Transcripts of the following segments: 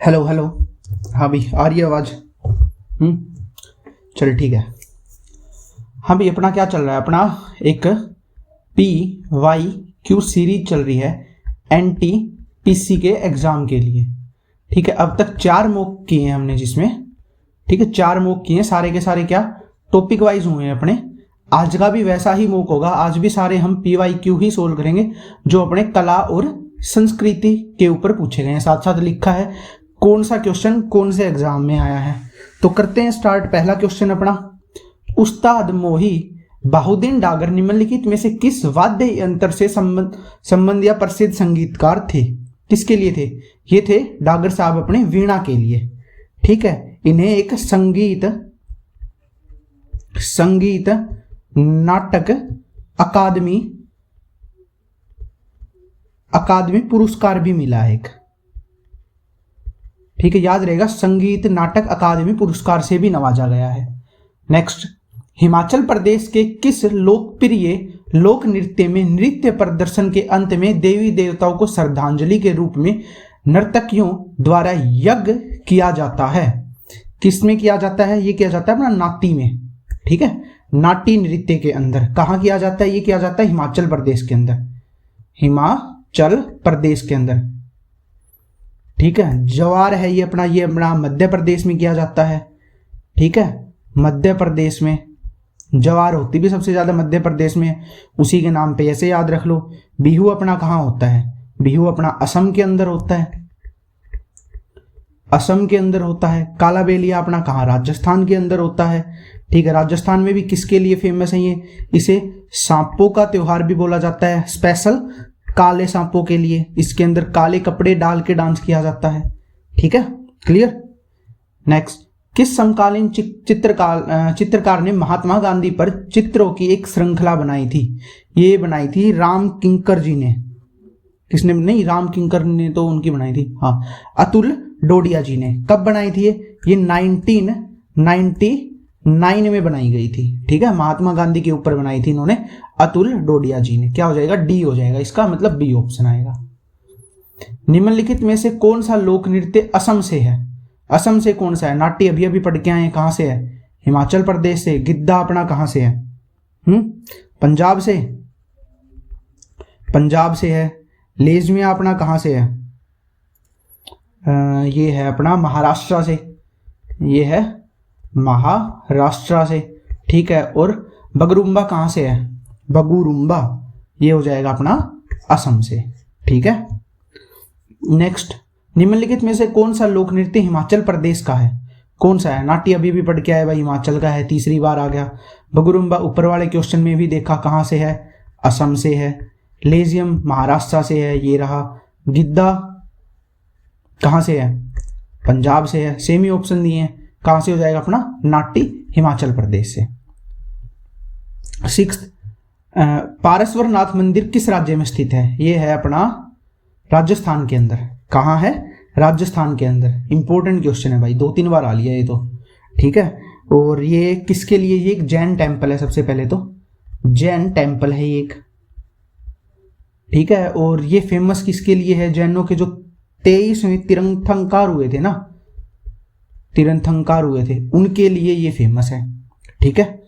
Hello hello. हाँ भाई, आ रही है आवाज़? चल ठीक है। हाँ भाई, अपना क्या चल रहा है? अपना एक PYQ सीरीज चल रही है NTPC के एग्ज़ाम के लिए। ठीक है, अब तक 4 मॉक किए हैं हमने जिसमें, ठीक है 4 मॉक किए हैं, सारे के सारे क्या टॉपिक वाइज हुए हैं अपने। आज का भी वैसा ही मॉक होगा, आज भी सारे हम PYQ ही सोल्व करेंगे जो अपने कला और संस्कृति के ऊपर पूछे गए हैं। साथ साथ लिखा है कौन सा क्वेश्चन कौन से एग्जाम में आया है। तो करते हैं स्टार्ट। पहला क्वेश्चन अपना, उस्ताद मोही बाहुद्दीन डागर निम्नलिखित में से किस वाद्य यंत्र से संबंध या प्रसिद्ध संगीतकार थे? किसके लिए थे? ये थे डागर साहब अपने वीणा के लिए। ठीक है, इन्हें एक संगीत नाटक अकादमी पुरस्कार भी मिला है एक। ठीक है, याद रहेगा, संगीत नाटक अकादमी पुरस्कार से भी नवाजा गया है। नेक्स्ट, हिमाचल प्रदेश के किस लोकप्रिय लोक नृत्य में नृत्य प्रदर्शन के अंत में देवी देवताओं को श्रद्धांजलि के रूप में नर्तकियों द्वारा यज्ञ किया जाता है? किसमें किया जाता है? ये किया जाता है अपना नाटी में। ठीक है, नाटी नृत्य के अंदर। कहाँ किया जाता है? ये किया जाता है हिमाचल प्रदेश के अंदर, हिमाचल प्रदेश के अंदर। ठीक है, जवार है ये अपना मध्य प्रदेश में किया जाता है। ठीक है, मध्य प्रदेश में जवार होती भी सबसे ज्यादा मध्य प्रदेश में, उसी के नाम पे ऐसे याद रख लो। बिहू अपना कहाँ होता है? बिहू अपना असम के अंदर होता है, असम के अंदर होता है। काला बेलिया अपना कहाँ? राजस्थान के अंदर होता है। ठीक है, राजस्थान में भी किसके लिए फेमस है ये? इसे सांपों का त्योहार भी बोला जाता है, स्पेशल काले सांपों के लिए। इसके अंदर काले कपड़े डाल के डांस किया जाता है। ठीक है, क्लियर। नेक्स्ट, किस समकालीन चित्रकार ने महात्मा गांधी पर चित्रों की एक श्रृंखला बनाई थी? ये बनाई थी राम किंकर जी ने। किसने? नहीं, राम किंकर ने तो उनकी बनाई थी, हाँ, अतुल डोडिया जी ने। कब बनाई थी ये 1999 में बनाई गई थी। ठीक है, महात्मा गांधी के ऊपर बनाई थी इन्होंने, अतुल डोडिया जी ने। क्या हो जाएगा? डी हो जाएगा इसका, मतलब बी ऑप्शन आएगा। निम्नलिखित में से कौन सा लोक नृत्य असम से है? असम से कौन सा है? नाट्य अभी अभी पढ़ के आए हैं, कहां से है? हिमाचल प्रदेश से। गिद्धा अपना कहां से है? पंजाब से, पंजाब से है। लेजमिया अपना कहां से है? ये है अपना महाराष्ट्र से, ये है महाराष्ट्र से। ठीक है, और बगरुम्बा कहां से है? बगुरुम्बा, ये हो जाएगा अपना असम से। ठीक है, नेक्स्ट, निम्नलिखित में से कौन सा लोक नृत्य हिमाचल प्रदेश का है? कौन सा है? नाट्य अभी भी पढ़ के आए भाई, हिमाचल का है, तीसरी बार आ गया। बगुरुम्बा ऊपर वाले क्वेश्चन में भी देखा कहां से है, असम से है। लेजियम महाराष्ट्र से है, ये रहा। गिद्धा कहां से है? पंजाब से है। सेम ही ऑप्शन दिए हैं, कहां से हो जाएगा अपना? नाट्य हिमाचल प्रदेश से। सिक्स्थ, पारसवर नाथ मंदिर किस राज्य में स्थित है? ये है अपना राजस्थान के अंदर। कहाँ है? राजस्थान के अंदर। इंपॉर्टेंट क्वेश्चन है भाई, 2-3 बार आ लिया ये तो। ठीक है, और ये किसके लिए? ये एक जैन टेम्पल है, सबसे पहले तो जैन टेम्पल है एक। ठीक है, और ये फेमस किसके लिए है? जैनों के जो 23वें तीर्थंकर हुए थे ना, तीर्थंकर हुए थे, उनके लिए ये फेमस है। ठीक है,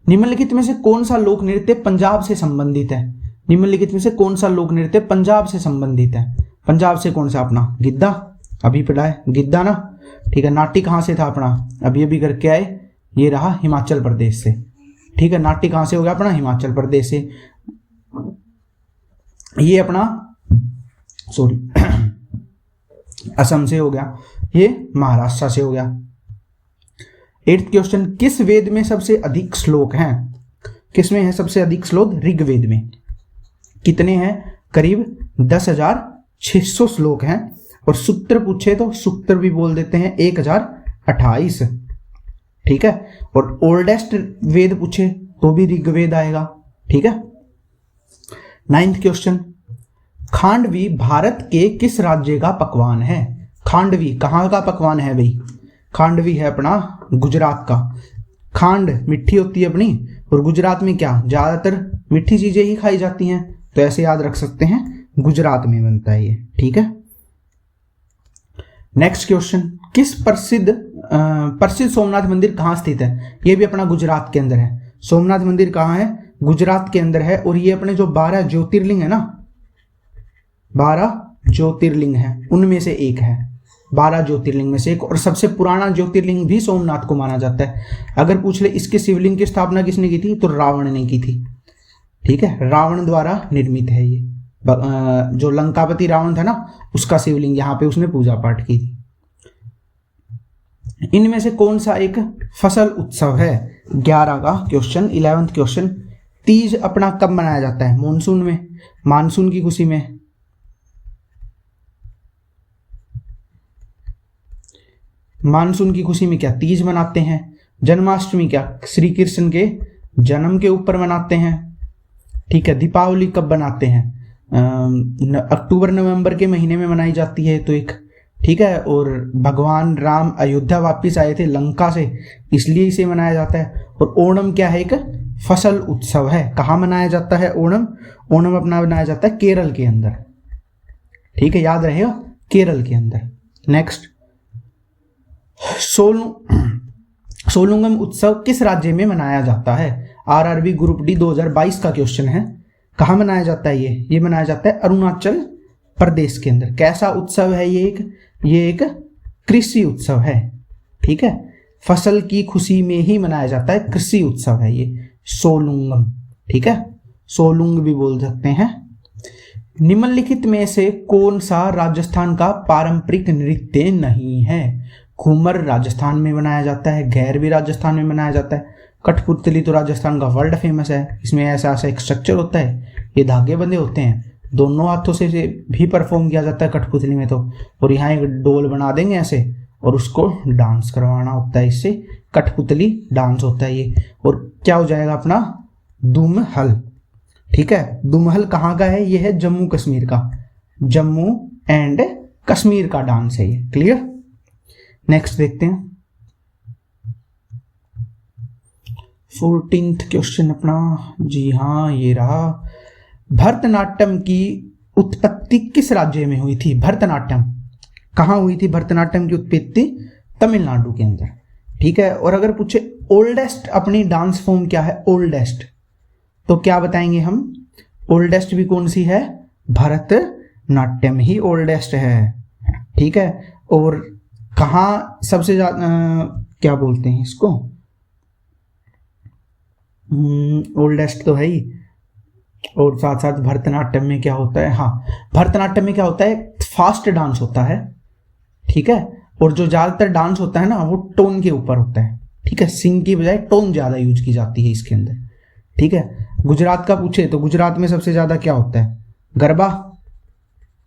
निम्नलिखित में से कौन सा लोक नृत्य पंजाब से संबंधित है? निम्नलिखित में से कौन सा लोक नृत्य पंजाब से संबंधित है? पंजाब से कौन सा? अपना गिद्धा, अभी पढ़ा है गिद्धा ना। ठीक है, नाट्य कहां से था अपना? अभी अभी करके आए, ये रहा हिमाचल प्रदेश से। ठीक है, नाट्य कहां से हो गया अपना? हिमाचल प्रदेश से। ये अपना असम से हो गया, ये महाराष्ट्र से हो गया। 8th क्वेश्चन, किस वेद में सबसे अधिक श्लोक हैं? किसमें है सबसे अधिक श्लोक? ऋग्वेद में। कितने हैं? करीब 10,600 श्लोक हैं। और सूत्र पूछे तो सूत्र भी बोल देते हैं 1028। ठीक है, और ओल्डेस्ट वेद पूछे तो भी ऋग्वेद आएगा। ठीक है, 9th क्वेश्चन, खांडवी भारत के किस राज्य का पकवान है? खांडवी कहाँ का पकवान है भाई? खांडवी है अपना गुजरात का। खांड मिट्टी होती है अपनी, और गुजरात में क्या ज्यादातर मीठी चीजें ही खाई जाती हैं, तो ऐसे याद रख सकते हैं गुजरात में बनता है ये। ठीक है, नेक्स्ट क्वेश्चन, किस प्रसिद्ध सोमनाथ मंदिर कहाँ स्थित है? ये भी अपना गुजरात के अंदर है। सोमनाथ मंदिर कहाँ है? गुजरात के अंदर है। और ये अपने जो 12 ज्योतिर्लिंग है ना, 12 ज्योतिर्लिंग है उनमें से एक है, 12 ज्योतिर्लिंग में से एक। और सबसे पुराना ज्योतिर्लिंग भी सोमनाथ को माना जाता है। अगर पूछ ले इसके शिवलिंग की स्थापना किसने की थी, तो रावण ने की थी। ठीक है, रावण द्वारा निर्मित है ये। जो लंकापति रावण था ना, उसका शिवलिंग, यहाँ पे उसने पूजा पाठ की थी। इनमें से कौन सा एक फसल उत्सव है? 11 का क्वेश्चन, 11th क्वेश्चन। तीज अपना कब मनाया जाता है? मॉनसून में, मानसून की खुशी में। मानसून की खुशी में क्या तीज मनाते हैं? जन्माष्टमी क्या श्री कृष्ण के जन्म के ऊपर मनाते हैं। ठीक है, दीपावली कब बनाते हैं? अक्टूबर नवंबर के महीने में मनाई जाती है तो एक। ठीक है, और भगवान राम अयोध्या वापिस आए थे लंका से, इसलिए इसे मनाया जाता है। और ओणम क्या है? एक फसल उत्सव है। कहाँ मनाया जाता है ओणम? ओणम अपना मनाया जाता है केरल के अंदर। ठीक है, याद रहेगा, केरल के अंदर। नेक्स्ट, सोलुंगम उत्सव किस राज्य में मनाया जाता है? आरआरबी ग्रुप डी 2022 का क्वेश्चन है। कहाँ मनाया जाता है ये मनाया जाता है अरुणाचल प्रदेश के अंदर। कैसा उत्सव है ये एक कृषि उत्सव है। ठीक है, फसल की खुशी में ही मनाया जाता है, कृषि उत्सव है ये सोलुंगम। ठीक है, सोलुंग भी बोल सकते हैं। निम्नलिखित में से कौन सा राजस्थान का पारंपरिक नृत्य नहीं है? घूमर राजस्थान में बनाया जाता है, घेर भी राजस्थान में बनाया जाता है, कठपुतली तो राजस्थान का वर्ल्ड फेमस है। इसमें ऐसा एक स्ट्रक्चर होता है, ये धागे बंधे होते हैं, दोनों हाथों से भी परफॉर्म किया जाता है कठपुतली में तो। और यहाँ एक डोल बना देंगे ऐसे और उसको डांस करवाना होता है, इससे कठपुतली डांस होता है ये। और क्या हो जाएगा अपना दुमहल। ठीक है, दुमहल कहाँ का है? ये है जम्मू कश्मीर का, जम्मू एंड कश्मीर का डांस है ये। क्लियर? नेक्स्ट देखते हैं 14th क्वेश्चन अपना। जी हाँ, ये रहा। भरतनाट्यम की उत्पत्ति किस राज्य में हुई थी? भरतनाट्यम कहाँ हुई थी? भरतनाट्यम की उत्पत्ति तमिलनाडु के अंदर। ठीक है, और अगर पूछे ओल्डेस्ट अपनी डांस फॉर्म क्या है? ओल्डेस्ट, तो क्या बताएंगे हम? ओल्डेस्ट भी कौन सी है? भरतनाट्यम ही ओल्डेस्ट है। ठीक है, और कहाँ सबसे ज्यादा क्या बोलते हैं इसको? ओल्डेस्ट तो है ही, और साथ साथ भरतनाट्यम में क्या होता है? हाँ, भरतनाट्यम में क्या होता है? फास्ट डांस होता है। ठीक है, और जो ज्यादातर डांस होता है ना, वो टोन के ऊपर होता है। ठीक है, सिंग की बजाय टोन ज्यादा यूज की जाती है इसके अंदर। ठीक है, गुजरात का पूछे तो गुजरात में सबसे ज्यादा क्या होता है? गरबा।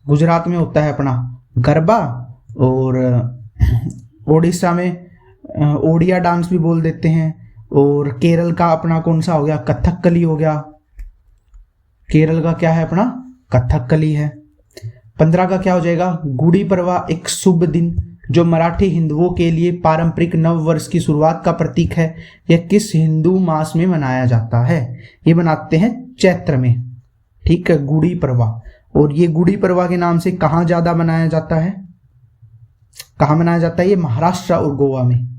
गुजरात में होता है अपना गरबा, और ओडिशा में ओडिया डांस भी बोल देते हैं। और केरल का अपना कौन सा हो गया? कथकली हो गया। केरल का क्या है अपना? कथकली है। 15 का क्या हो जाएगा? गुड़ी पड़वा, एक शुभ दिन जो मराठी हिंदुओं के लिए पारंपरिक नव वर्ष की शुरुआत का प्रतीक है। यह किस हिंदू मास में मनाया जाता है? ये मनाते हैं चैत्र में। ठीक है, गुड़ी पड़वा। और ये गुड़ी पड़वा के नाम से कहाँ ज्यादा मनाया जाता है? कहाँ मनाया जाता है ये? महाराष्ट्र और गोवा में।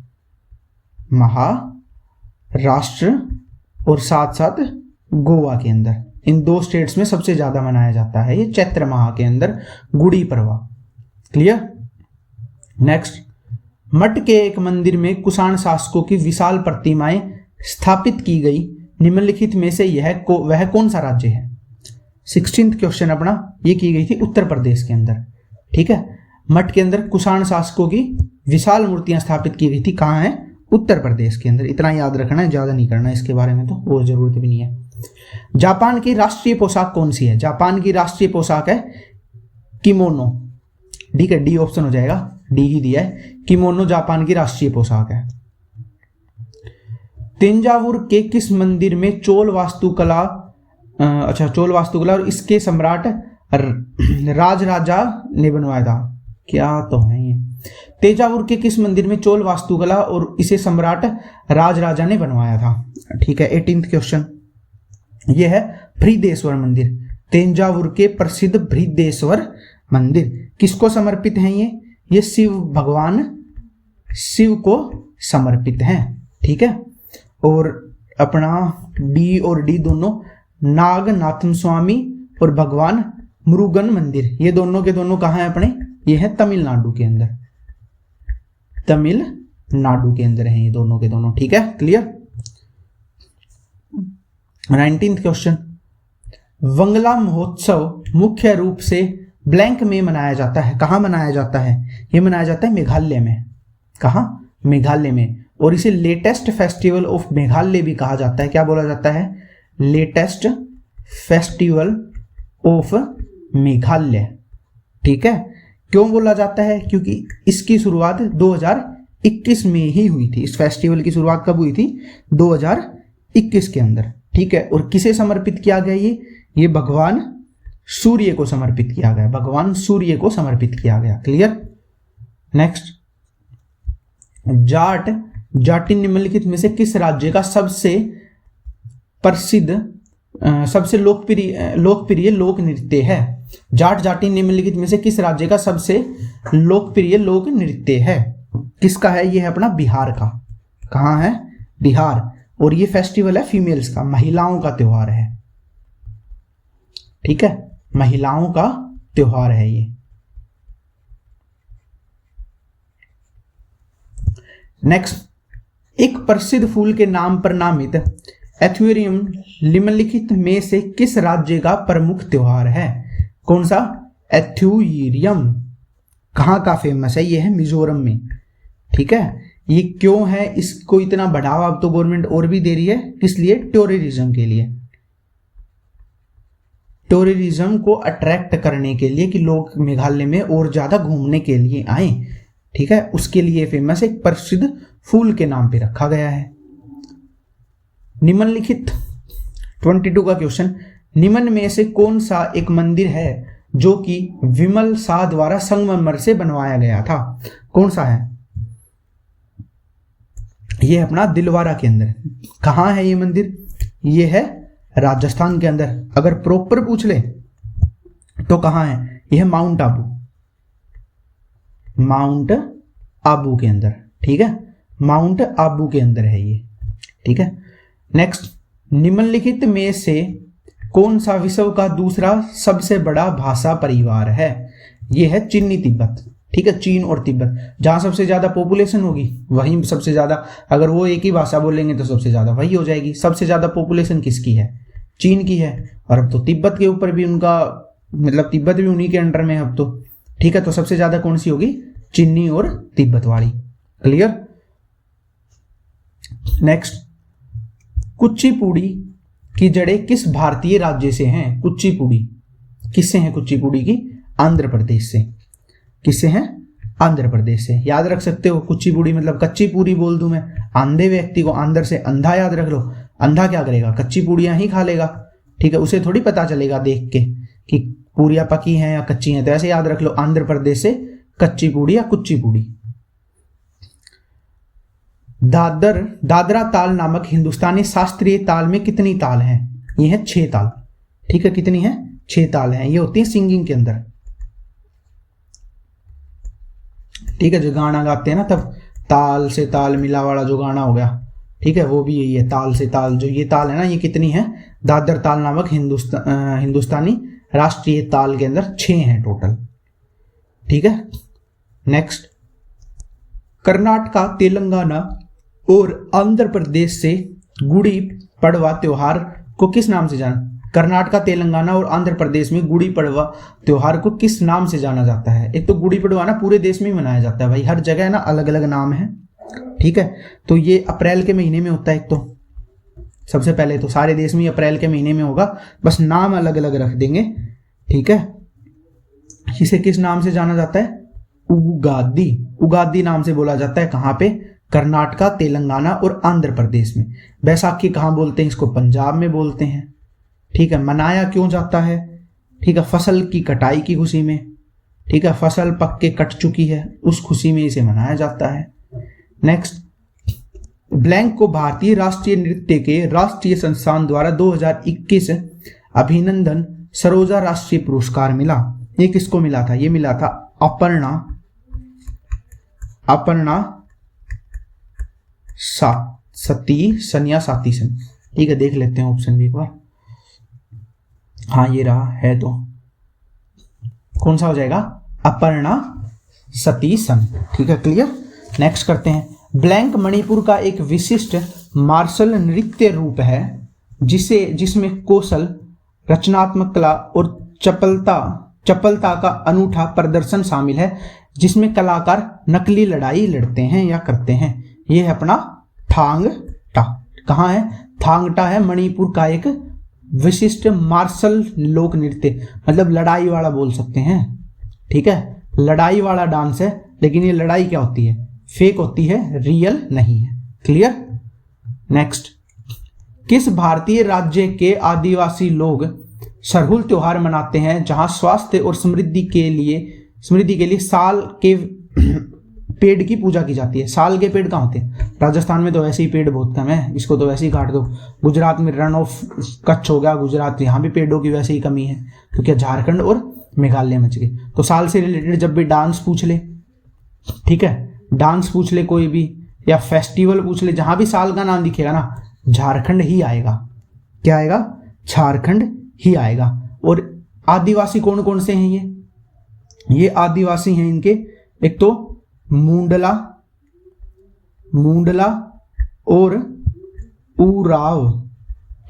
महाराष्ट्र और साथ साथ गोवा के अंदर, इन दो स्टेट्स में सबसे ज्यादा मनाया जाता है ये चैत्र माह के अंदर गुड़ी पड़वा। क्लियर? नेक्स्ट, मठ के एक मंदिर में कुषाण शासकों की विशाल प्रतिमाएं स्थापित की गई। निम्नलिखित में से वह कौन सा राज्य है? 16th क्वेश्चन अपना। ये की गई थी उत्तर प्रदेश के अंदर। ठीक है, मठ के अंदर कुषाण शासकों की विशाल मूर्तियां स्थापित की गई थी। कहाँ है? उत्तर प्रदेश के अंदर। इतना याद रखना है, ज्यादा नहीं करना इसके बारे में, तो वो जरूरत भी नहीं है। जापान की राष्ट्रीय पोशाक कौन सी है? जापान की राष्ट्रीय पोशाक है किमोनो। ठीक है, डी ऑप्शन हो जाएगा, डी ही दिया है। किमोनो जापान की राष्ट्रीय पोशाक है। तंजावुर के किस मंदिर में चोल वास्तुकला और इसके सम्राट राजराजा ने बनवाया था? क्या तो है ये? तंजावुर के किस मंदिर में चोल वास्तुकला और इसे सम्राट राजराजा ने बनवाया था? ठीक है, 18th क्वेश्चन। यह है बृहदेश्वर मंदिर। तंजावुर के प्रसिद्ध बृहदेश्वर मंदिर किसको समर्पित है? ये शिव भगवान शिव को समर्पित हैं। ठीक है, और अपना डी और डी दोनों नागनाथम स्वामी और भगवान मुरुगन मंदिर, ये दोनों के दोनों कहाँ है अपने, ये है तमिलनाडु के अंदर, तमिलनाडु के अंदर है ये दोनों के दोनों। ठीक है, क्लियर। 19th क्वेश्चन, वंगला महोत्सव मुख्य रूप से ब्लैंक में मनाया जाता है। कहाँ मनाया जाता है, ये मनाया जाता है मेघालय में। कहाँ, मेघालय में। और इसे लेटेस्ट फेस्टिवल ऑफ मेघालय भी कहा जाता है। क्या बोला जाता है, लेटेस्ट फेस्टिवल ऑफ मेघालय। ठीक है, क्यों बोला जाता है, क्योंकि इसकी शुरुआत 2021 में ही हुई थी। इस फेस्टिवल की शुरुआत कब हुई थी, 2021 के अंदर। ठीक है, और किसे समर्पित किया गया, ये भगवान सूर्य को समर्पित किया गया, भगवान सूर्य को समर्पित किया गया। क्लियर। नेक्स्ट, जाट निम्नलिखित में से किस राज्य का सबसे प्रसिद्ध सबसे लोकप्रिय लोक नृत्य है। जाटी निम्नलिखित में से किस राज्य का सबसे लोकप्रिय लोक नृत्य है, किसका है, ये है अपना बिहार का। कहाँ है, बिहार। और ये फेस्टिवल है फीमेल्स का, महिलाओं का त्योहार है। ठीक है, महिलाओं का त्योहार है ये। नेक्स्ट, एक प्रसिद्ध फूल के नाम पर नामित एथेरियम निम्नलिखित में से किस राज्य का प्रमुख त्योहार है। कौन सा, एथेरियम। कहाँ का फेमस है, ये है मिजोरम में। ठीक है, ये क्यों है, इसको इतना बढ़ावा अब तो गवर्नमेंट और भी दे रही है, किस लिए, टूरिज्म के लिए, टूरिज्म को अट्रैक्ट करने के लिए कि लोग मेघालय में और ज्यादा घूमने के लिए आए। ठीक है, उसके लिए फेमस एक प्रसिद्ध फूल के नाम पे रखा गया है। निम्नलिखित 22 का क्वेश्चन, निम्न में से कौन सा एक मंदिर है जो कि विमल शाह द्वारा संगमरमर से बनवाया गया था। कौन सा है, ये अपना दिलवारा के अंदर। कहाँ है ये मंदिर, ये है राजस्थान के अंदर। अगर प्रॉपर पूछ ले तो कहाँ है, ये है माउंट आबू, माउंट आबू के अंदर। ठीक है, माउंट आबू के अंदर है ये। ठीक है, नेक्स्ट, निम्नलिखित में से कौन सा विश्व का दूसरा सबसे बड़ा भाषा परिवार है। ये है चीनी तिब्बत। ठीक है, चीन और तिब्बत, जहां सबसे ज्यादा पॉपुलेशन होगी वहीं सबसे ज्यादा, अगर वो एक ही भाषा बोलेंगे तो सबसे ज्यादा वही हो जाएगी। सबसे ज्यादा पॉपुलेशन किसकी है, चीन की है। और अब तो तिब्बत के ऊपर भी उनका, मतलब तिब्बत भी उन्हीं के अंडर में है अब तो। ठीक है, तो सबसे ज्यादा कौन सी होगी, चीनी और तिब्बत वाली। क्लियर। नेक्स्ट, कुचिपुड़ी की जड़ें किस भारतीय राज्य से हैं। कुचिपुड़ी किससे हैं, कुचिपुड़ी की आंध्र प्रदेश से। किससे हैं, आंध्र प्रदेश से। याद रख सकते हो, कुचिपुड़ी मतलब कच्ची पूरी बोल दूं मैं, अंधे व्यक्ति को आंध्र से अंधा याद रख लो। अंधा क्या करेगा, कच्ची पूड़ियां ही खा लेगा। ठीक है, उसे थोड़ी पता चलेगा देख के कि पूरियां पकी हैं या कच्ची हैं। तो ऐसे याद रख लो, आंध्र प्रदेश से कच्ची पूड़ी या कुच्ची पूड़ी। दादरा ताल नामक हिंदुस्तानी शास्त्रीय ताल में कितनी ताल हैं। ये है 6 ताल। ठीक है, कितनी है, 6 ताल हैं। ये होती है सिंगिंग के अंदर। ठीक है, जो गाना गाते हैं ना तब ताल से ताल मिला वाला जो गाना हो गया, ठीक है, वो भी यही है, ताल से ताल। जो ये ताल है ना, ये कितनी है, दादर ताल नामक हिंदुस्तानी राष्ट्रीय ताल के अंदर 6 हैं टोटल। ठीक है, नेक्स्ट, कर्नाटका, तेलंगाना और आंध्र प्रदेश से गुड़ी पड़वा त्योहार को किस नाम से जाना। कर्नाटका, तेलंगाना और आंध्र प्रदेश में गुड़ी पड़वा त्योहार को किस नाम से जाना जाता है। एक तो गुड़ी पड़वा ना पूरे देश में ही मनाया जाता है भाई, हर जगह ना अलग अलग नाम है। ठीक है, तो ये अप्रैल के महीने में होता है। एक तो सबसे पहले तो सारे देश में अप्रैल के महीने में होगा, बस नाम अलग अलग रख देंगे। ठीक है, इसे किस नाम से जाना जाता है, उगादी। उगादी नाम से बोला जाता है। कहाँ पे, कर्नाटका, तेलंगाना और आंध्र प्रदेश में। बैसाखी कहाँ बोलते हैं, इसको पंजाब में बोलते हैं। ठीक है, मनाया क्यों जाता है, ठीक है, फसल की कटाई की खुशी में। ठीक है, फसल पक के कट चुकी है उस खुशी में इसे मनाया जाता है। नेक्स्ट, ब्लैंक को भारतीय राष्ट्रीय नृत्य के राष्ट्रीय संस्थान द्वारा 2021 अभिनंदन सरोजा राष्ट्रीय पुरस्कार मिला। ये किसको मिला था, ये मिला था अपर्णा अपर्णा सती सन या साती सन। ठीक है, देख लेते हैं ऑप्शन भी एक बार। हाँ ये रहा है, तो कौन सा हो जाएगा? अपर्णा सती सन। ठीक है, क्लियर। नेक्स्ट करते हैं। ब्लैंक मणिपुर का एक विशिष्ट मार्शल नृत्य रूप है जिसमें कौशल, रचनात्मक कला और चपलता का अनूठा प्रदर्शन शामिल है, जिसमें कलाकार नकली लड़ाई लड़ते हैं या करते हैं। ये है अपना थांग टा। कहाँ है? थांग टा है मणिपुर का एक विशिष्ट मार्शल लोक नृत्य, मतलब लड़ाई वाला बोल सकते हैं। ठीक है, लड़ाई वाला डांस है, लेकिन ये लड़ाई क्या होती है? फेक होती है, रियल नहीं है। क्लियर। नेक्स्ट, किस भारतीय राज्य के आदिवासी लोग सरहुल त्योहार मनाते हैं जहां स्वास्थ्य और समृद्धि के लिए साल के पेड़ की पूजा की जाती है? साल के पेड़ कहाँ होते हैं? राजस्थान में तो वैसे ही पेड़ बहुत कम है, इसको तो वैसे ही काट दो। गुजरात में रन ऑफ कच्छ हो गया गुजरात, यहाँ भी पेड़ों की वैसे ही कमी है, क्योंकि झारखंड और मेघालय मच गए। तो साल से रिलेटेड जब भी डांस पूछ ले, ठीक है, डांस पूछ ले कोई भी, या फेस्टिवल पूछ ले, जहां भी साल का नाम दिखेगा ना, झारखंड ही आएगा। क्या आएगा? झारखंड ही आएगा। और आदिवासी कौन कौन से हैं? ये आदिवासी हैं इनके, एक तो मुंडला और उराव।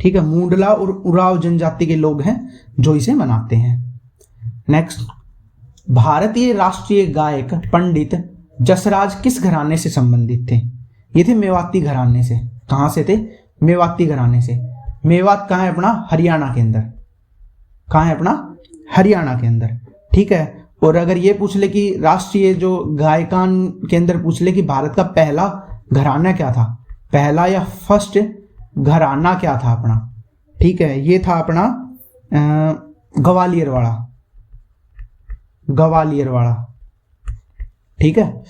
ठीक है, मुंडला और उराव जनजाति के लोग हैं जो इसे मनाते हैं। नेक्स्ट, भारतीय राष्ट्रीय गायक पंडित जसराज किस घराने से संबंधित थे? ये थे मेवाती घराने से। कहां से थे? मेवाती घराने से। मेवात कहाँ है अपना? हरियाणा के अंदर। कहाँ है अपना? हरियाणा के अंदर। ठीक है, और अगर ये पूछ ले कि राष्ट्रीय जो गायकान के अंदर पूछ ले कि भारत का पहला घराना क्या था, पहला या फर्स्ट घराना क्या था अपना? ठीक है, ये था अपना ग्वालियर वाला। ठीक है।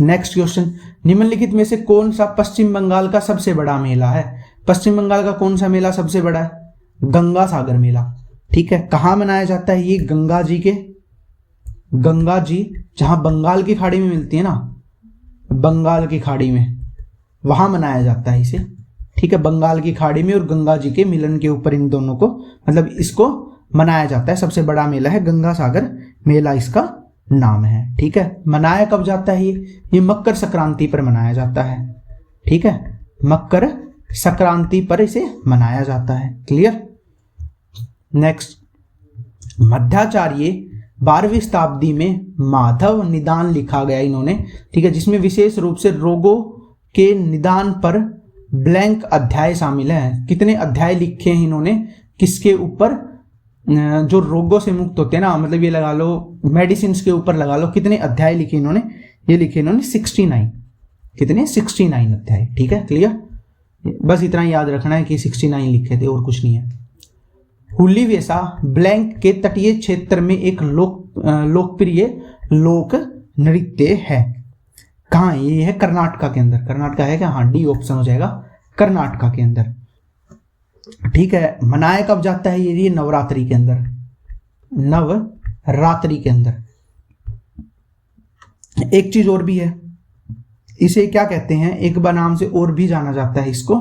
नेक्स्ट क्वेश्चन, निम्नलिखित में से कौन सा पश्चिम बंगाल का सबसे बड़ा मेला है? पश्चिम बंगाल का कौन सा मेला सबसे बड़ा है? गंगा सागर मेला। ठीक है, कहाँ मनाया जाता है ये? गंगा जी जहां बंगाल की खाड़ी में मिलती है ना, बंगाल की खाड़ी में, वहां मनाया जाता है इसे। ठीक है, बंगाल की खाड़ी में और गंगा जी के मिलन के ऊपर इन दोनों को, मतलब इसको मनाया जाता है। सबसे बड़ा मेला है गंगा सागर मेला, इसका नाम है। ठीक है, मनाया कब जाता है ये मकर संक्रांति पर मनाया जाता है। ठीक है, मकर संक्रांति पर इसे मनाया जाता है। क्लियर। नेक्स्ट, मध्याचार्य 12वीं शताब्दी में माधव निदान लिखा गया इन्होंने। ठीक है, जिसमें विशेष रूप से रोगों के निदान पर ब्लैंक अध्याय शामिल है। कितने अध्याय लिखे हैं इन्होंने? किसके ऊपर? जो रोगों से मुक्त होते हैं ना, मतलब ये लगा लो मेडिसिन के ऊपर लगा लो। कितने अध्याय लिखे इन्होंने? ये लिखे इन्होंने 69। कितने? 69 अध्याय। ठीक है, क्लियर। बस इतना याद रखना है कि 69 लिखे थे और कुछ नहीं है। हुल्ली वेसा ब्लैंक के तटीय क्षेत्र में एक लोकप्रिय लोक नृत्य है। कहाँ? ये है कर्नाटका के अंदर। कर्नाटका है क्या? हाँ, डी ऑप्शन हो जाएगा, कर्नाटका के अंदर। ठीक है, मनाया कब जाता है ये? नवरात्रि के अंदर। नवरात्रि के अंदर। एक चीज और भी है, इसे क्या कहते हैं? एक नाम से और भी जाना जाता है इसको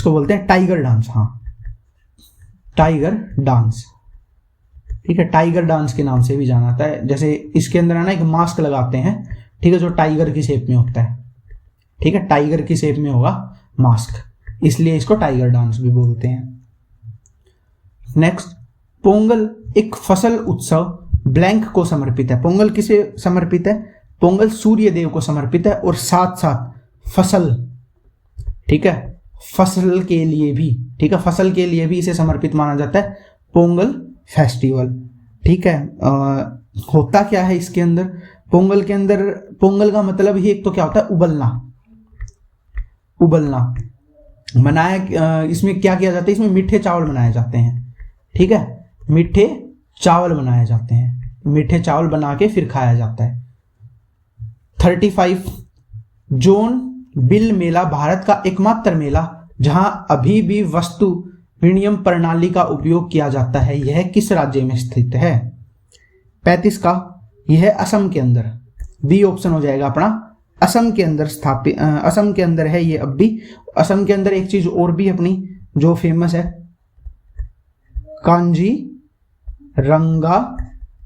बोलते हैं टाइगर डांस। हाँ, टाइगर डांस। ठीक है, टाइगर डांस के नाम से भी जाना जाता है। जैसे इसके अंदर है ना, एक मास्क लगाते हैं, ठीक है, जो टाइगर की शेप में होता है। ठीक है, टाइगर की शेप में होगा मास्क, इसलिए इसको टाइगर डांस भी बोलते हैं। नेक्स्ट, पोंगल एक फसल उत्सव ब्लैंक को समर्पित है। पोंगल किसे समर्पित है? पोंगल सूर्य देव को समर्पित है, और साथ साथ फसल, ठीक है, फसल के लिए भी, ठीक है, फसल के लिए भी इसे समर्पित माना जाता है, पोंगल फेस्टिवल। ठीक है, होता क्या है इसके अंदर? पोंगल के अंदर, पोंगल का मतलब ही एक तो क्या होता है? उबलना। मनाया इसमें क्या किया जाता है? इसमें मीठे चावल बनाए जाते हैं। ठीक है, मीठे चावल बनाए जाते हैं, मीठे चावल बना के फिर खाया जाता है। 35 जोन बिल मेला भारत का एकमात्र मेला जहां अभी भी वस्तु विनिमय प्रणाली का उपयोग किया जाता है, यह किस राज्य में स्थित है? 35 का ये है असम के अंदर, बी ऑप्शन हो जाएगा अपना, असम के अंदर स्थापित, असम के अंदर है ये अब भी। असम के अंदर एक चीज और भी अपनी जो फेमस है, कांजीरंगा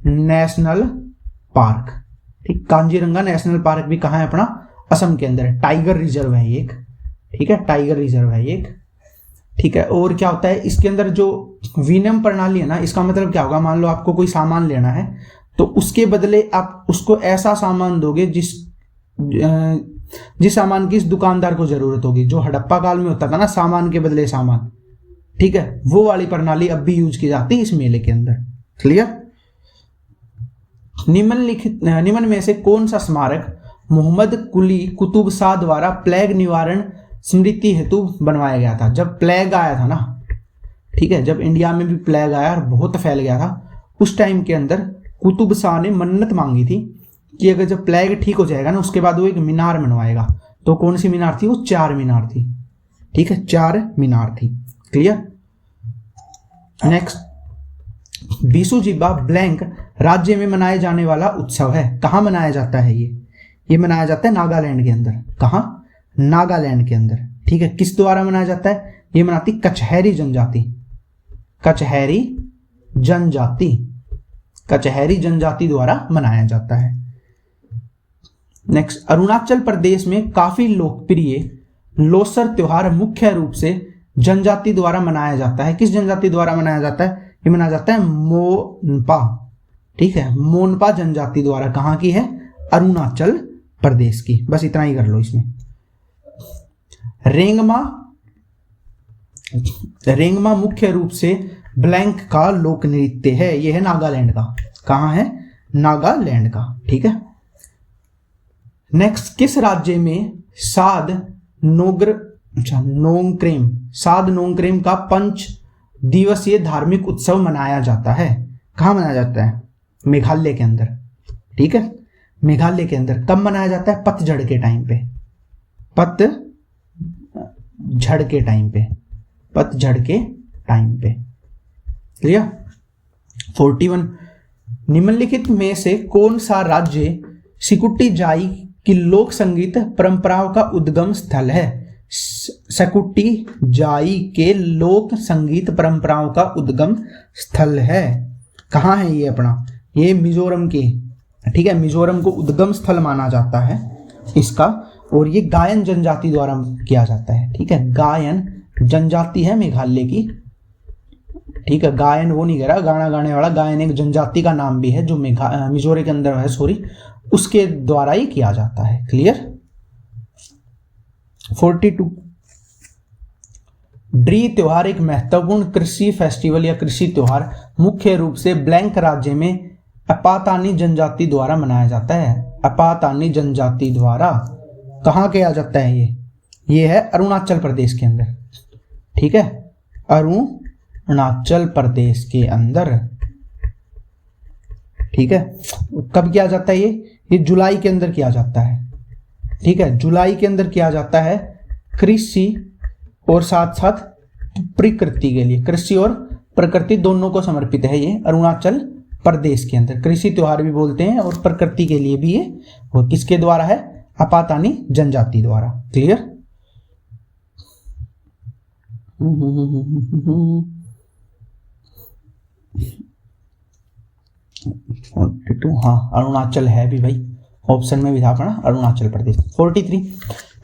नेशनल पार्क। ठीक, कांजीरंगा नेशनल पार्क भी कहाँ है अपना, असम के अंदर है। टाइगर रिजर्व है ये एक, ठीक है, टाइगर रिजर्व है ये एक, ठीक है। और क्या होता है इसके अंदर जो विनिमय प्रणाली है ना, इसका मतलब क्या होगा, मान लो आपको कोई सामान लेना है तो उसके बदले आप उसको ऐसा सामान दोगे जिस सामान की इस दुकानदार को जरूरत होगी। जो हड़प्पा काल में होता था ना, सामान के बदले सामान, ठीक है, वो वाली प्रणाली अब भी यूज की जाती है इस मेले के अंदर। क्लियर। निम्न में से कौन सा स्मारक मोहम्मद कुली कुतुब शाह द्वारा प्लेग निवारण स्मृति हेतु बनवाया गया था? जब प्लेग आया था ना, ठीक है, जब इंडिया में भी प्लेग आया और बहुत फैल गया था, उस टाइम के अंदर कुतुब शाह ने मन्नत मांगी थी कि अगर जब प्लेग ठीक हो जाएगा ना, उसके बाद वो एक मीनार बनवाएगा। तो कौन सी मीनार थी वो? 4 मीनार थी, ठीक है, 4 मीनार थी। क्लियर। नेक्स्ट, बीसुजीबा ब्लैंक राज्य में मनाए जाने वाला उत्सव है। कहाँ मनाया जाता है ये मनाया जाता है नागालैंड के अंदर। कहाँ? नागालैंड के अंदर, ठीक है। किस द्वारा मनाया जाता है? ये मनाती कचहरी जनजाति, कचहरी जनजाति, कचहरी जनजाति द्वारा मनाया जाता है। नेक्स्ट, अरुणाचल प्रदेश में काफी लोकप्रिय लोसर त्योहार मुख्य रूप से जनजाति द्वारा मनाया जाता है। किस जनजाति द्वारा मनाया जाता है? ये मनाया जाता है मोनपा, ठीक है, मोनपा जनजाति द्वारा। कहाँ की है? अरुणाचल प्रदेश की। बस इतना ही कर लो इसमें। रेंगमा मुख्य रूप से ब्लैंक का लोक नृत्य है। यह है नागालैंड का। कहाँ है? नागालैंड का, ठीक है। नेक्स्ट, किस राज्य में साद नोंगक्रेम का 5 दिवसीय धार्मिक उत्सव मनाया जाता है? कहाँ मनाया जाता है? मेघालय के अंदर, ठीक है, मेघालय के अंदर। कब मनाया जाता है? पतझड़ के टाइम पे, पतझड़ के टाइम पे, पतझड़ के टाइम पे। क्लियर। 41, निम्नलिखित में से कौन सा राज्य सिकुटी जाई की लोक संगीत परंपराओं का उद्गम स्थल है? सकुटी जाई के लोक संगीत परंपराओं का उद्गम स्थल है। कहाँ है ये अपना? ये मिजोरम के, ठीक है, मिजोरम को उद्गम स्थल माना जाता है इसका। और ये गायन जनजाति द्वारा किया जाता है, ठीक है, गायन जनजाति है मेघालय की, ठीक है। गायन वो नहीं कह रहा गाना गाने वाला, गायन एक जनजाति का नाम भी है जो मिजोरम के अंदर है, सॉरी, उसके द्वारा ही किया जाता है। क्लियर। 42, ड्री त्योहार एक महत्वपूर्ण कृषि फेस्टिवल या कृषि त्योहार मुख्य रूप से ब्लैंक राज्य में अपातानी जनजाति द्वारा मनाया जाता है। अपातानी जनजाति द्वारा। कहाँ किया जाता है ये है अरुणाचल प्रदेश के अंदर, ठीक है, अरुणाचल प्रदेश के अंदर, ठीक है। कब किया जाता है ये जुलाई के अंदर किया जाता है, ठीक है, जुलाई के अंदर किया जाता है। कृषि और साथ साथ प्रकृति के लिए, कृषि और प्रकृति दोनों को समर्पित है ये अरुणाचल प्रदेश के अंदर। कृषि त्योहार भी बोलते हैं और प्रकृति के लिए भी ये, वो किसके द्वारा है? अपातानी जनजाति द्वारा। क्लियर। हाँ, अरुणाचल है भी भाई, ऑप्शन में भी था अपना अरुणाचल प्रदेश। 43,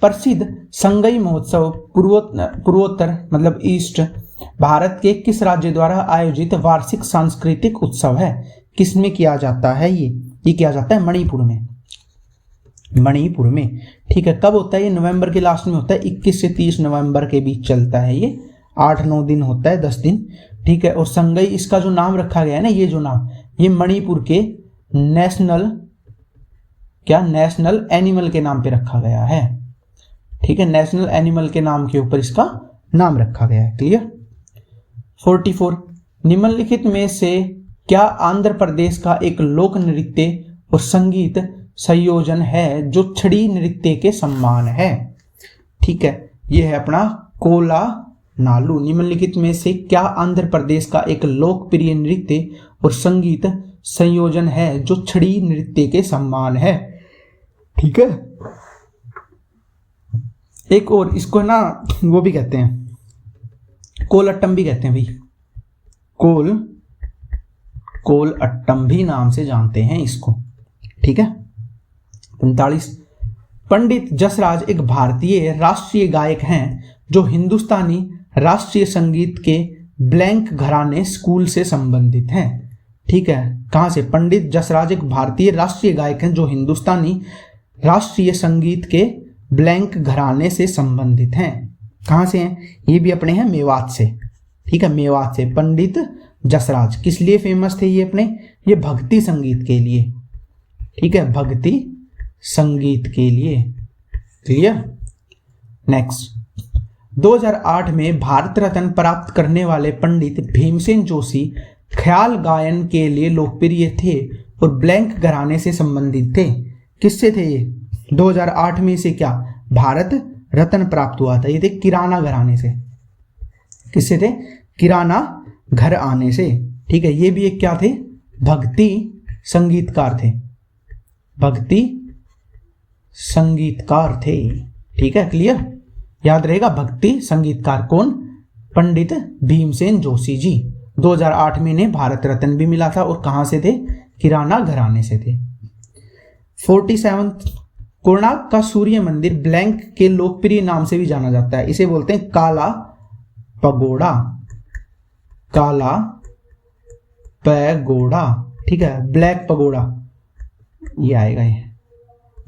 प्रसिद्ध संगई महोत्सव पूर्वोत्तर मतलब ईस्ट भारत के किस राज्य द्वारा आयोजित वार्षिक सांस्कृतिक उत्सव है? किसमें किया जाता है ये किया जाता है मणिपुर में, मणिपुर में, ठीक है। कब होता है ये? नवंबर के लास्ट में होता है, 21 से 30 नवंबर के बीच चलता है ये, 8-9 दिन होता है, 10 दिन, ठीक है। और संगई इसका जो नाम रखा गया है ना, ये जो नाम, ये मणिपुर के नेशनल एनिमल के नाम पे रखा गया है, ठीक है, नेशनल एनिमल के नाम के ऊपर इसका नाम रखा गया है। क्लियर। 44, निम्नलिखित में से क्या आंध्र प्रदेश का एक लोक नृत्य और संगीत संयोजन है जो छड़ी नृत्य के समान है? ठीक है, यह है अपना कोला नालू। निम्नलिखित में से क्या आंध्र प्रदेश का एक लोकप्रिय नृत्य और संगीत संयोजन है जो छड़ी नृत्य के समान है। ठीक है, एक और इसको ना वो भी कहते हैं, कोलअट्टम भी कहते हैं भाई, कोलअट्टम भी नाम से जानते हैं इसको। ठीक है। 45, पंडित जसराज एक भारतीय राष्ट्रीय गायक हैं जो हिंदुस्तानी राष्ट्रीय संगीत के ब्लैंक घराने स्कूल से संबंधित हैं। ठीक है, कहां से? पंडित जसराज एक भारतीय राष्ट्रीय गायक हैं जो हिंदुस्तानी राष्ट्रीय संगीत के ब्लैंक घराने से संबंधित हैं। कहां से हैं? ये भी अपने हैं मेवात से। ठीक है, मेवात से पंडित जसराज किस लिए फेमस थे ये अपने? ये भक्ति संगीत के लिए। ठीक है, भक्ति संगीत के लिए। क्लियर? नेक्स्ट, 2008 में भारत रत्न प्राप्त करने वाले पंडित भीमसेन जोशी ख्याल गायन के लिए लोकप्रिय थे और ब्लैंक घराने से संबंधित थे। किससे थे ये? 2008 में से क्या भारत रत्न प्राप्त हुआ था? ये थे किराना घराने से। किससे थे? किराना घर आने से। ठीक है, ये भी एक क्या थे? भक्ति संगीतकार थे, भक्ति संगीतकार थे। ठीक है, क्लियर? याद रहेगा, भक्ति संगीतकार कौन? पंडित भीमसेन जोशी जी। 2008 में इन्हें भारत रत्न भी मिला था और कहां से थे? किराना घराने से थे। 47, कोणार्क का सूर्य मंदिर ब्लैंक के लोकप्रिय नाम से भी जाना जाता है। इसे बोलते हैं काला पगोड़ा, काला पैगोड़ा। ठीक है, ब्लैक पगोड़ा ये आएगा, ये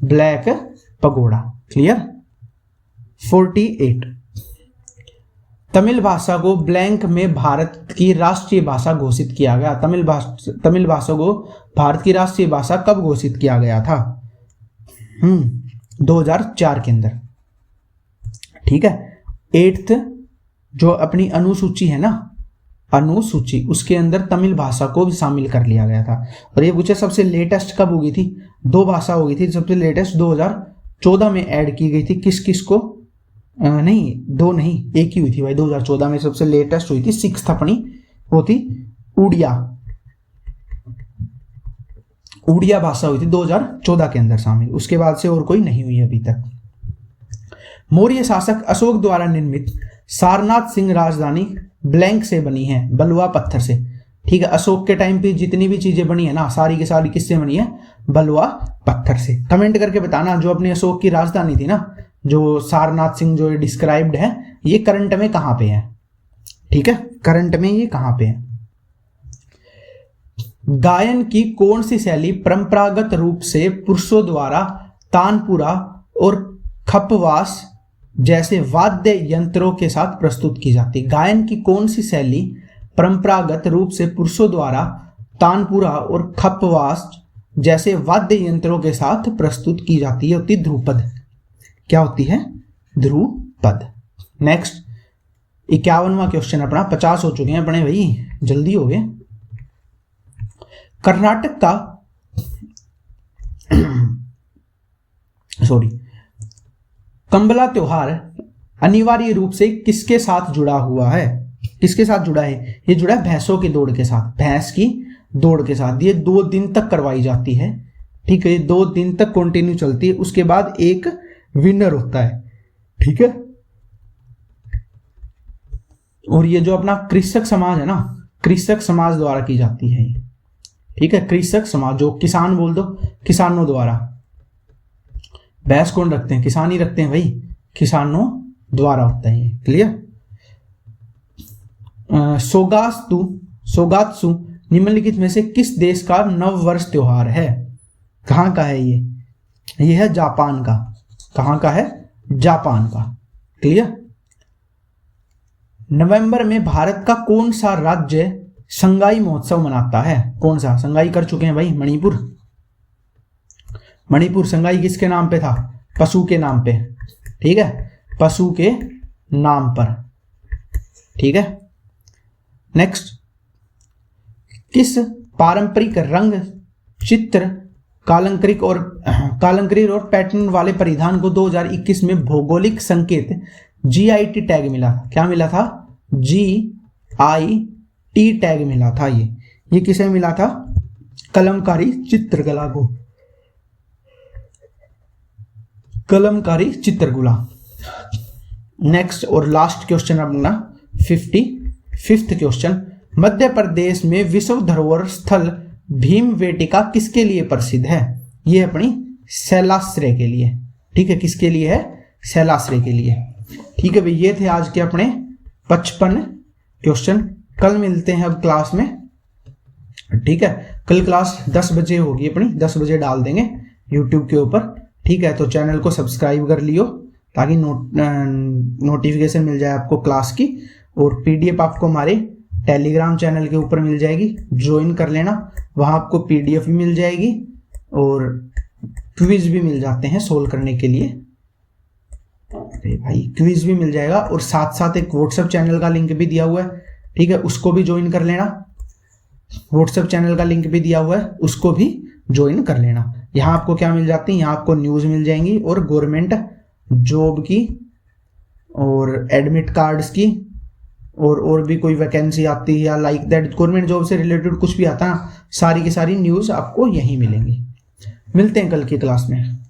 ब्लैक पगोड़ा। क्लियर? 48, तमिल भाषा को ब्लैंक में भारत की राष्ट्रीय भाषा घोषित किया गया। तमिल भाषा को भारत की राष्ट्रीय भाषा कब घोषित किया गया था? 2004 के अंदर। ठीक है, 8th जो अपनी अनुसूची है ना, अनुसूची, उसके अंदर तमिल भाषा को भी शामिल कर लिया गया था। और ये पूछे सबसे लेटेस्ट कब होगी थी? 2 भाषा होगी थी सबसे लेटेस्ट 2014 में ऐड की गई थी। किस किस को? नहीं, 2 नहीं, एक ही हुई थी भाई। 2014 में सबसे लेटेस्ट हुई थी 6th अपनी, वो थी उड़िया। उड़िया भाषा हुई थी 2014 के अंदर शामिल। उसके बाद से और कोई नहीं हुई अभी तक। मौर्य शासक अशोक द्वारा निर्मित सारनाथ सिंह राजधानी ब्लैंक से बनी है, बलुआ पत्थर से। ठीक है, अशोक के टाइम पे जितनी भी चीजें बनी है ना, सारी की सारी किससे बनी है? बलुआ पत्थर से। कमेंट करके बताना, जो अपने अशोक की राजधानी थी ना, जो सारनाथ सिंह जो डिस्क्राइब्ड है, ये करंट में कहां पे है? ठीक है, करंट में ये कहां पे है? गायन की कौन सी शैली परंपरागत रूप से पुरुषों द्वारा तानपुरा और खपवास जैसे वाद्य यंत्रों के साथ प्रस्तुत की जाती है? गायन की कौन सी शैली परंपरागत रूप से पुरुषों द्वारा तानपुरा और खपवास जैसे वाद्य यंत्रों के साथ प्रस्तुत की जाती है? होती ध्रुपद। क्या होती है? ध्रुपद। नेक्स्ट, 51वां क्वेश्चन अपना। 50 हो चुके हैं अपने भाई, जल्दी हो गए। कर्नाटक का कंबला त्योहार अनिवार्य रूप से किसके साथ जुड़ा हुआ है? किसके साथ जुड़ा है? ये जुड़ा है भैंसों की दौड़ के साथ, भैंस की दौड़ के साथ। ये 2 दिन तक करवाई जाती है। ठीक है, 2 दिन तक कंटिन्यू चलती है। उसके बाद एक विनर होता है। ठीक है, और ये जो अपना कृषक समाज है ना, कृषक समाज द्वारा की जाती है ये। ठीक है, कृषक समाज, जो किसान बोल दो, किसानों द्वारा। भैंस कौन रखते हैं? किसान ही रखते हैं भाई, किसानों द्वारा होता है ये। क्लियर? सोगात्सु निम्नलिखित में से किस देश का नव वर्ष त्योहार है? कहां का है ये? ये है जापान का। कहां का है? जापान का। क्लियर? नवंबर में भारत का कौन सा राज्य संगाई महोत्सव मनाता है? कौन सा? संगाई कर चुके हैं भाई, मणिपुर। मणिपुर संगाई किसके नाम पे था? पशु के नाम पे। ठीक है, पशु के नाम पर। ठीक है, नेक्स्ट, किस पारंपरिक रंग, चित्र, कालंकृत और पैटर्न वाले परिधान को 2021 में भौगोलिक संकेत GIT टैग मिला? क्या मिला था? GIT टैग मिला था। ये किसे मिला था? कलमकारी चित्रकला को, कलमकारी चित्रकला। नेक्स्ट और लास्ट क्वेश्चन अपना 55वां क्वेश्चन, मध्य प्रदेश में विश्व धरोहर स्थल भीमबेटका किसके लिए प्रसिद्ध है? ये अपनी शैलाश्रय के लिए। ठीक है, किसके लिए है? शैलाश्रय के लिए। ठीक है भाई, ये थे आज के अपने 55 क्वेश्चन। कल मिलते हैं अब क्लास में। ठीक है, कल क्लास 10 बजे होगी अपनी, 10 बजे डाल देंगे यूट्यूब के ऊपर। ठीक है, तो चैनल को सब्सक्राइब कर लियो ताकि नोटिफिकेशन मिल जाए आपको क्लास की। और पीडीएफ आपको हमारे टेलीग्राम चैनल के ऊपर मिल जाएगी, ज्वाइन कर लेना। वहाँ आपको पीडीएफ भी मिल जाएगी और क्विज भी मिल जाते हैं सोल्व करने के लिए। अरे भाई, क्विज भी मिल जाएगा और साथ साथ एक व्हाट्सएप चैनल का लिंक भी दिया हुआ है। ठीक है, उसको भी ज्वाइन कर लेना। व्हाट्सएप चैनल का लिंक भी दिया हुआ है, उसको भी ज्वाइन कर लेना। यहाँ आपको क्या मिल जाती है? यहाँ आपको न्यूज़ मिल जाएंगी और गवर्नमेंट जॉब की और एडमिट कार्ड्स की और भी कोई वैकेंसी आती है या लाइक दैट गवर्नमेंट जॉब से रिलेटेड कुछ भी आता है ना, सारी की सारी न्यूज़ आपको यहीं मिलेंगी। मिलते हैं कल की क्लास में।